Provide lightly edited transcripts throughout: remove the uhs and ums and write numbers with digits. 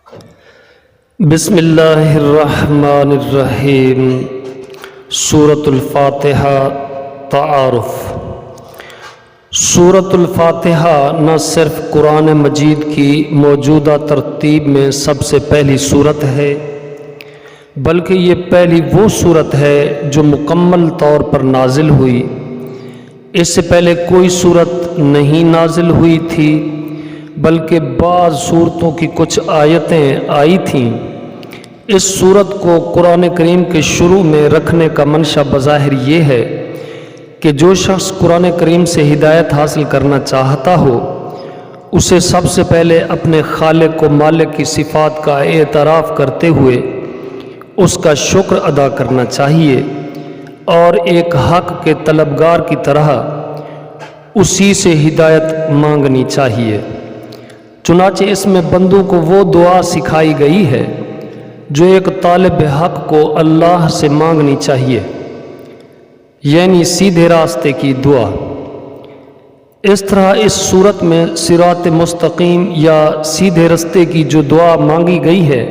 بسم اللہ الرحمن الرحیم۔ سورۃ الفاتحہ تعارف۔ سورۃ الفاتحہ نہ صرف قرآن مجید کی موجودہ ترتیب میں سب سے پہلی سورت ہے، بلکہ یہ پہلی وہ سورت ہے جو مکمل طور پر نازل ہوئی۔ اس سے پہلے کوئی سورت نہیں نازل ہوئی تھی، بلکہ بعض سورتوں کی کچھ آیتیں آئی تھیں۔ اس سورت کو قرآن کریم کے شروع میں رکھنے کا منشا بظاہر یہ ہے کہ جو شخص قرآن کریم سے ہدایت حاصل کرنا چاہتا ہو، اسے سب سے پہلے اپنے خالق و مالک کی صفات کا اعتراف کرتے ہوئے اس کا شکر ادا کرنا چاہیے، اور ایک حق کے طلبگار کی طرح اسی سے ہدایت مانگنی چاہیے۔ چنانچہ اس میں بندوں کو وہ دعا سکھائی گئی ہے جو ایک طالب حق کو اللہ سے مانگنی چاہیے، یعنی سیدھے راستے کی دعا۔ اس طرح اس صورت میں صراط مستقیم یا سیدھے راستے کی جو دعا مانگی گئی ہے،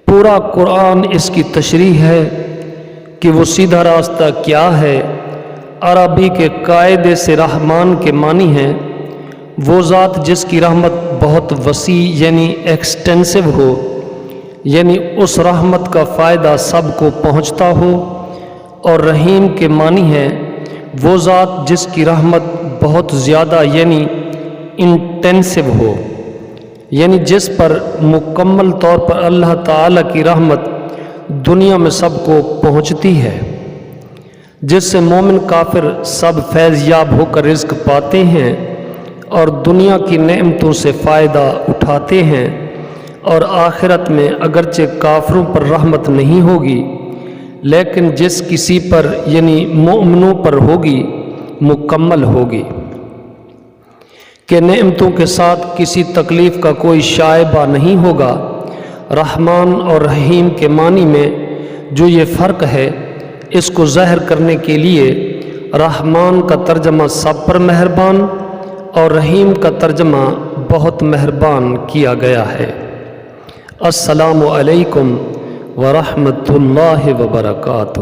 پورا قرآن اس کی تشریح ہے کہ وہ سیدھا راستہ کیا ہے۔ عربی کے قاعدے سے رحمان کے معنی ہیں وہ ذات جس کی رحمت بہت وسیع یعنی ایکسٹینسو ہو، یعنی اس رحمت کا فائدہ سب کو پہنچتا ہو، اور رحیم کے معنی ہے وہ ذات جس کی رحمت بہت زیادہ یعنی انٹینسو ہو، یعنی جس پر مکمل طور پر اللہ تعالیٰ کی رحمت دنیا میں سب کو پہنچتی ہے، جس سے مومن کافر سب فیض یاب ہو کر رزق پاتے ہیں اور دنیا کی نعمتوں سے فائدہ اٹھاتے ہیں، اور آخرت میں اگرچہ کافروں پر رحمت نہیں ہوگی، لیکن جس کسی پر یعنی مومنوں پر ہوگی مکمل ہوگی، کہ نعمتوں کے ساتھ کسی تکلیف کا کوئی شائبہ نہیں ہوگا۔ رحمان اور رحیم کے معنی میں جو یہ فرق ہے، اس کو ظاہر کرنے کے لیے رحمان کا ترجمہ سب پر مہربان اور رحیم کا ترجمہ بہت مہربان کیا گیا ہے۔ السلام علیکم ورحمۃ اللہ وبرکاتہ۔